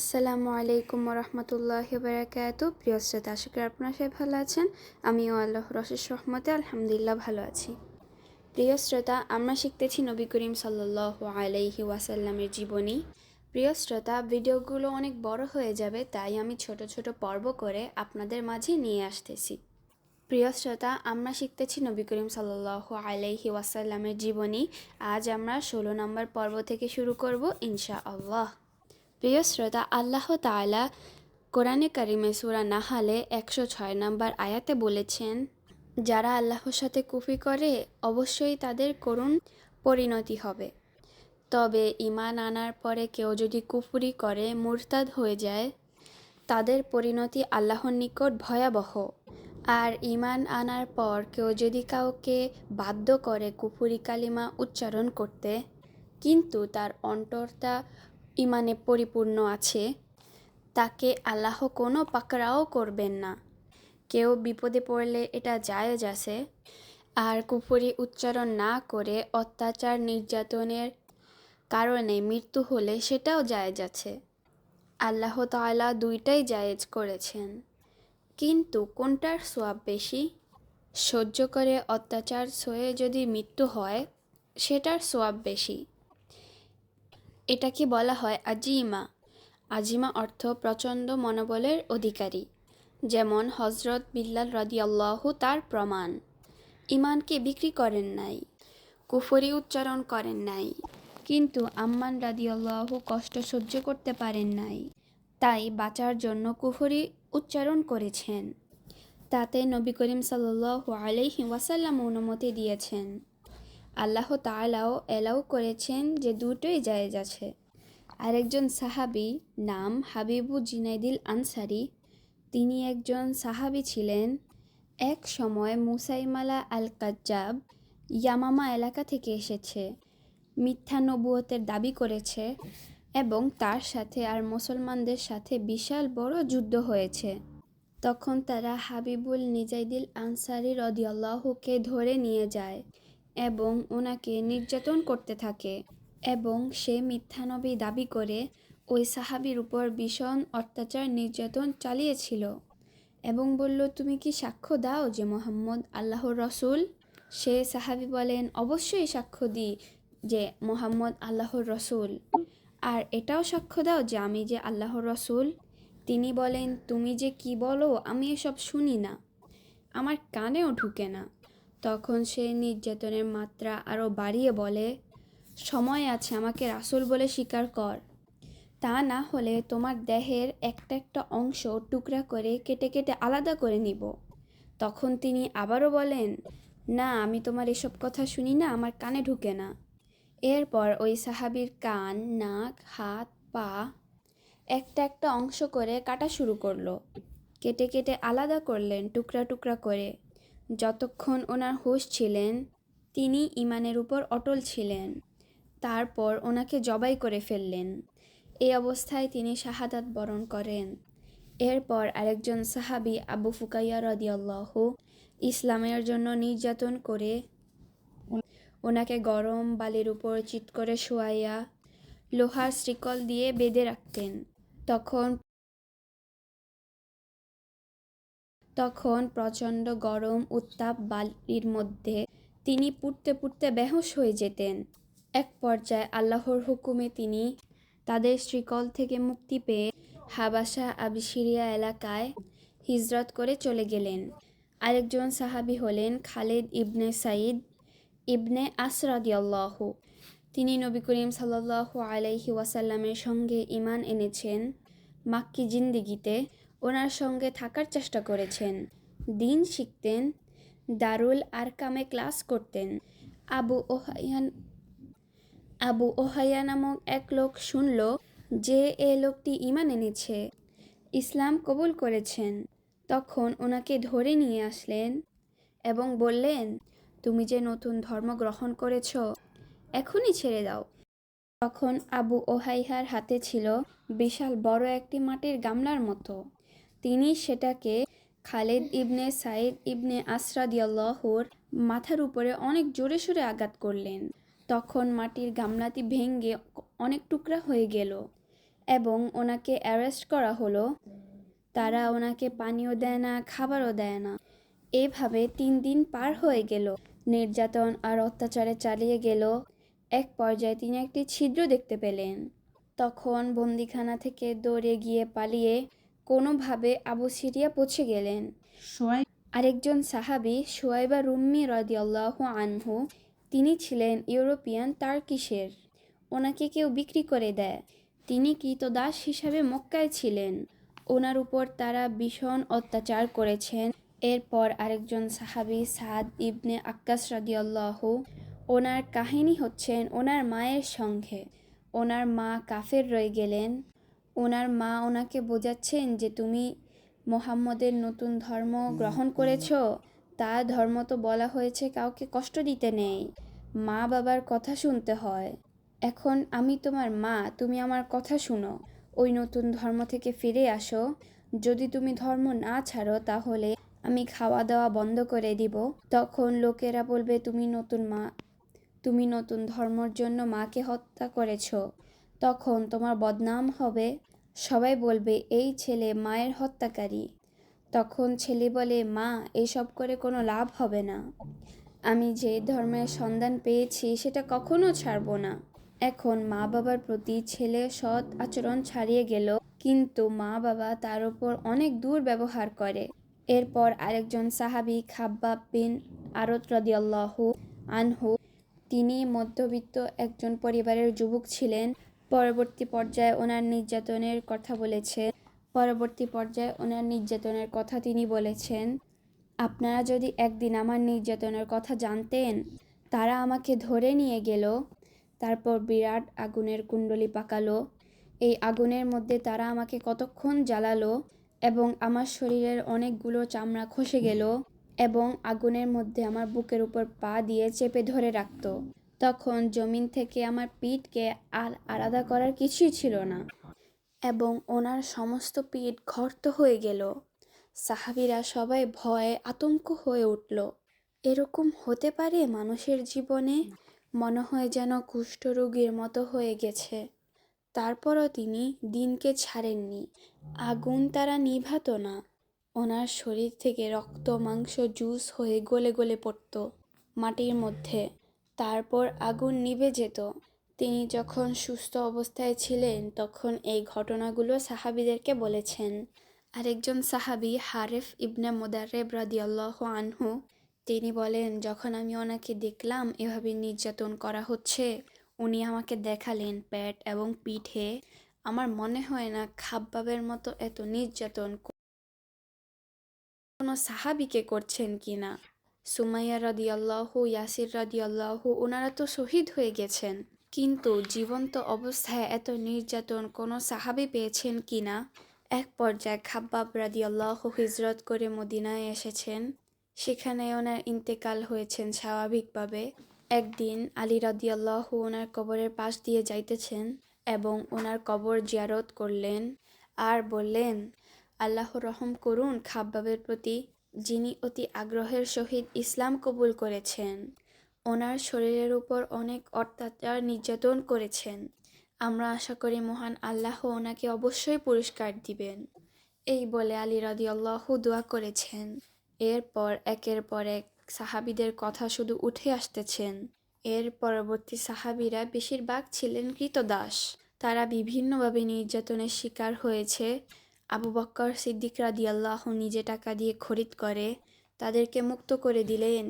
আসসালামু আলাইকুম রহমতুল্লাহি বারাকাতু। প্রিয় শ্রোতা, আশা করি আপনারা সবাই ভালো আছেন। আমিও আল্লাহর অশেষ রহমতে আলহামদুলিল্লাহ ভালো আছি। প্রিয় শ্রোতা, আমরা শিখতেছি নবী করিম সাল্লাল্লাহু আলাইহি ওয়াসাল্লামের জীবনী। প্রিয় শ্রোতা, ভিডিওগুলো অনেক বড় হয়ে যাবে, তাই আমি ছোট ছোট পর্ব করে আপনাদের মাঝে নিয়ে আসতেছি। প্রিয় শ্রোতা, আমরা শিখতেছি নবী করিম সাল্লাল্লাহু আলাইহি ওয়াসাল্লামের জীবনী। আজ আমরা 16 নম্বর পর্ব থেকে শুরু করব ইনশাআল্লাহ। প্রিয় শ্রোতা, আল্লাহ তাআলা কোরআনে কারিমে সূরা নাহালে 106 নম্বর আয়াতে বলেছেন, যারা আল্লাহর সাথে কুফরি করে অবশ্যই তাদের করুণ পরিণতি হবে। তবে ঈমান আনার পরে কেউ যদি কুফরি করে মুরতাদ হয়ে যায়, তাদের পরিণতি আল্লাহর নিকট ভয়াবহ। আর ঈমান আনার পর কেউ যদি কাউকে বাধ্য করে কুফরি কালিমা উচ্চারণ করতে, কিন্তু তার অন্তরটা ঈমানে পরিপূর্ণ আছে, তাকে আল্লাহ কোনো পাকড়াও করবেন না। কেউ বিপদে পড়লে এটা জায়েজ আছে, আর কুফরি উচ্চারণ না করে অত্যাচার নির্যাতনের কারণে মৃত্যু হলে সেটাও জায়েজ আছে। আল্লাহ তাআলা দুইটাই জায়েজ করেছেন, কিন্তু কোনটার সওয়াব বেশি? সহ্য করে অত্যাচার সয়ে যদি মৃত্যু হয়, সেটার সওয়াব বেশি। এটাকে বলা হয় আজিমা। আজিমা অর্থ প্রচণ্ড মনোবলের অধিকারী, যেমন হযরত বিল্লাল রাদিয়াল্লাহু তার প্রমাণ। ঈমানকে বিক্রি করেন নাই, কুফরি উচ্চারণ করেন নাই, কিন্তু আম্মার রাদিয়াল্লাহু কষ্ট সহ্য করতে পারেন নাই, তাই বাঁচার জন্য কুফরি উচ্চারণ করেছেন। তাতে নবী করিম সাল্লাল্লাহু আলাইহি ওয়াসাল্লাম অনুমতি দিয়েছেন। আল্লাহ তাআলাও এলাও করেছেন যে দুটোই জায়েজ আছে। আরেকজন সাহাবী, নাম হাবিবু জিনাইদিল আনসারী, তিনি একজন সাহাবী ছিলেন। এক সময় মুসাইমালা আল কাজ্জাব ইয়ামামা এলাকা থেকে এসেছে, মিথ্যা নবুয়তের দাবি করেছে এবং তার সাথে আর মুসলমানদের সাথে বিশাল বড় যুদ্ধ হয়েছে। তখন তারা হাবিবুল নিজাইদিল আনসারী রাদিয়াল্লাহুকে ধরে নিয়ে যায় এবং ওনাকে নির্যাতন করতে থাকে, এবং সে মিথ্যানবী দাবি করে ওই সাহাবীর উপর ভীষণ অত্যাচার নির্যাতন চালিয়েছিল এবং বলল, তুমি কি সাক্ষ্য দাও যে মুহাম্মদ আল্লাহর রসুল? সে সাহাবী বলেন, অবশ্যই সাক্ষ্য দিই যে মুহাম্মদ আল্লাহর রসুল, আর এটাও সাক্ষ্য দাও যে আমি যে আল্লাহর রসুল। তিনি বলেন, তুমি যে কি বলো আমি এসব শুনি না, আমার কানেও ঢুকে না। তখন সে নির্যাতনের মাত্রা আরও বাড়িয়ে বলে, সময় আছে, আমাকে রাসূল বলে স্বীকার কর, তা না হলে তোমার দেহের একটা একটা অংশ টুকরা করে কেটে কেটে আলাদা করে নিব। তখন তিনি আবারও বলেন, না, আমি তোমার এসব কথা শুনি না, আমার কানে ঢুকে না। এরপর ওই সাহাবীর কান, নাক, হাত, পা একটা একটা অংশ করে কাটা শুরু করলো। কেটে কেটে আলাদা করলেন টুকরা টুকরা করে। যতক্ষণ ওনার হুঁশ ছিলেন, তিনি ঈমানের উপর অটল ছিলেন। তারপর ওনাকে জবাই করে ফেললেন। এই অবস্থায় তিনি শাহাদাত বরণ করেন। এরপর আরেকজন সাহাবী আবু ফুকাইয়া রাদিয়াল্লাহু ইসলামের জন্য নির্যাতন করে ওনাকে গরম বালির উপর চিৎ করে শোয়াইয়া লোহার শিকল দিয়ে বেঁধে রাখতেন। তখন প্রচণ্ড গরম উত্তাপ বালির মধ্যে তিনি পুড়তে পুড়তে বেহুঁশ হয়ে যেতেন। এক পর্যায়ে আল্লাহর হুকুমে তিনি তাদের শিকল থেকে মুক্তি পেয়ে হাবাসা আবিসিরিয়া এলাকায় হিজরত করে চলে গেলেন। আরেকজন সাহাবী হলেন খালিদ ইবনে সাইদ ইবনে আস রাদিয়াল্লাহু। তিনি নবী করিম সাল্লাল্লাহু আলাইহি ওয়াসাল্লামের সঙ্গে ঈমান এনেছেন। মাক্কি জিন্দেগিতে ওনার সঙ্গে থাকার চেষ্টা করেছেন, দিন শিখতেন, দারুল আরকামে ক্লাস করতেন। আবু ওহাইয়া নামক এক লোক শুনল যে এ লোকটি ঈমান এনেছে, ইসলাম কবুল করেছেন। তখন ওনাকে ধরে নিয়ে আসলেন এবং বললেন, তুমি যে নতুন ধর্ম গ্রহণ করেছ, এখনই ছেড়ে দাও। তখন আবু ওহাইয়ার হাতে ছিল বিশাল বড় একটি মাটির গামলার মতো। তিনি সেটাকে খালিদ ইবনে সাইদ ইবনে আস রাদিয়াল্লাহুর মাথার উপরে অনেক জোরে সোরে আঘাত করলেন। তখন মাটির গামলাটি ভেঙে অনেক টুকরা হয়ে গেল এবং ওনাকে অ্যারেস্ট করা হলো। তারা ওনাকে পানিও দেয় না, খাবারও দেয় না। এভাবে 3 দিন পার হয়ে গেল, নির্যাতন আর অত্যাচারে চালিয়ে গেল। এক পর্যায়ে তিনি একটি ছিদ্র দেখতে পেলেন। তখন বন্দিখানা থেকে দৌড়ে গিয়ে পালিয়ে কোনোভাবে আবু সিরিয়া পৌঁছে গেলেন। আরেকজন সাহাবী শুয়াইবা রুম্মি রাদিয়াল্লাহু আনহু, তিনি ছিলেন ইউরোপিয়ান টার্কিশের। ওনাকে কেউ বিক্রি করে দেয়। তিনি কৃতদাস হিসাবে মক্কায় ছিলেন। ওনার উপর তারা ভীষণ অত্যাচার করেছেন। এরপর আরেকজন সাহাবী সাদ ইবনে আক্কাস রাদিয়াল্লাহু, ওনার কাহিনী হচ্ছেন ওনার মায়ের সঙ্গে। ওনার মা কাফের রয়ে গেলেন। ওনার মা ওনাকে বোঝাচ্ছেন যে তুমি মুহাম্মদের নতুন ধর্ম গ্রহণ করেছ, তার ধর্ম তো বলা হয়েছে কাউকে কষ্ট দিতে নেই, মা বাবার কথা শুনতে হয়। এখন আমি তোমার মা, তুমি আমার কথা শুনো, ওই নতুন ধর্ম থেকে ফিরে আসো। যদি তুমি ধর্ম না ছাড়ো তাহলে আমি খাওয়া দাওয়া বন্ধ করে দিব। তখন লোকেরা বলবে তুমি নতুন মা, তুমি নতুন ধর্মের জন্য মাকে হত্যা করেছ। তখন তোমার বদনাম হবে, সবাই বলবে এই ছেলে মায়ের হত্যাকারী। তখন ছেলে বলে মা, এসব করে কোনো লাভ হবে না, আমি যে ধর্মের সন্ধান পেয়েছি সেটা কখনো ছাড়ব না। এখন মা বাবার প্রতি ছেলে সৎ আচরণ ছাড়িয়ে গেল, কিন্তু মা বাবা তার উপর অনেক দুর্ব্যবহার করে। এরপর আরেকজন সাহাবী খাব্বাব বিন আরত রাদিয়াল্লাহু আনহু, তিনি মধ্যবিত্ত একজন পরিবারের যুবক ছিলেন। পরবর্তী পর্যায়ে ওনার নির্যাতনের কথা তিনি বলেছেন, আপনারা যদি একদিন আমার নির্যাতনের কথা জানতেন। তারা আমাকে ধরে নিয়ে গেল, তারপর বিরাট আগুনের কুণ্ডলী পাকালো। এই আগুনের মধ্যে তারা আমাকে কতক্ষণ জ্বালালো এবং আমার শরীরের অনেকগুলো চামড়া খসে গেল এবং আগুনের মধ্যে আমার বুকের উপর পা দিয়ে চেপে ধরে রাখত। তখন জমিন থেকে আমার পিঠকে আর আলাদা করার কিছুই ছিল না এবং ওনার সমস্ত পিঠ গর্ত হয়ে গেল। সাহাবীরা সবাই ভয়ে আতঙ্ক হয়ে উঠল। এরকম হতে পারে মানুষের জীবনে? মনে হয় যেন কুষ্ঠরোগীর মতো হয়ে গেছে। তারপরও তিনি দিনকে ছাড়েননি। আগুন তারা নিভাতো না। ওনার শরীর থেকে রক্ত মাংস জুস হয়ে গলে গলে পড়ত মাটির মধ্যে, তারপর আগুন নিভে যেত। তিনি যখন সুস্থ অবস্থায় ছিলেন তখন এই ঘটনাগুলো সাহাবীদেরকে বলেছেন। আরেকজন সাহাবী হারেফ ইবনে মুদাররিব রাদিয়াল্লাহু আনহু, তিনি বলেন, যখন আমি ওনাকে দেখলাম এভাবে নির্যাতন করা হচ্ছে, উনি আমাকে দেখালেন পেট এবং পিঠে। আমার মনে হয় না খাব্বাবের মতো এত নির্যাতন কোনো সাহাবীকে করছেন কিনা। সুমাইয়া রাদিয়াল্লাহু, ইয়াসির রাদিয়াল্লাহু, ওনারা তো শহীদ হয়ে গেছেন, কিন্তু জীবন্ত অবস্থায় এত নির্যাতন কোনো সাহাবী পেয়েছেন কিনা। এক পর্যায়ে খাব্বাব রাদিয়াল্লাহু হিজরত করে মদিনায় এসেছেন। সেখানে ওনার ইন্তেকাল হয়েছেন স্বাভাবিকভাবে। একদিন আলী রাদিয়াল্লাহু ওনার কবরের পাশ দিয়ে যাইতেছেন এবং ওনার কবর জিয়ারত করলেন আর বললেন, আল্লাহ রহম করুন খাব্বাবের প্রতি, যিনি অতি আগ্রহের সহিত ইসলাম কবুল করেছেন। ওনার শরীরের উপর অনেক অত্যাচার নির্যাতন করেছেন। আমরা আশা করি মহান আল্লাহ ওনাকে অবশ্যই পুরস্কার দিবেন। এই বলে আলী রাদিয়াল্লাহু দোয়া করেছেন। এরপর একের পর এক সাহাবীদের কথা শুধু উঠে আসতেছেন। এর পরবর্তী সাহাবীরা বেশিরভাগ ছিলেন কৃতদাস। তারা বিভিন্নভাবে নির্যাতনের শিকার হয়েছে। আবু বকর সিদ্দিক রাদিয়াল্লাহু নিজে টাকা দিয়ে খরিদ করে তাদেরকে মুক্ত করে দিলেন।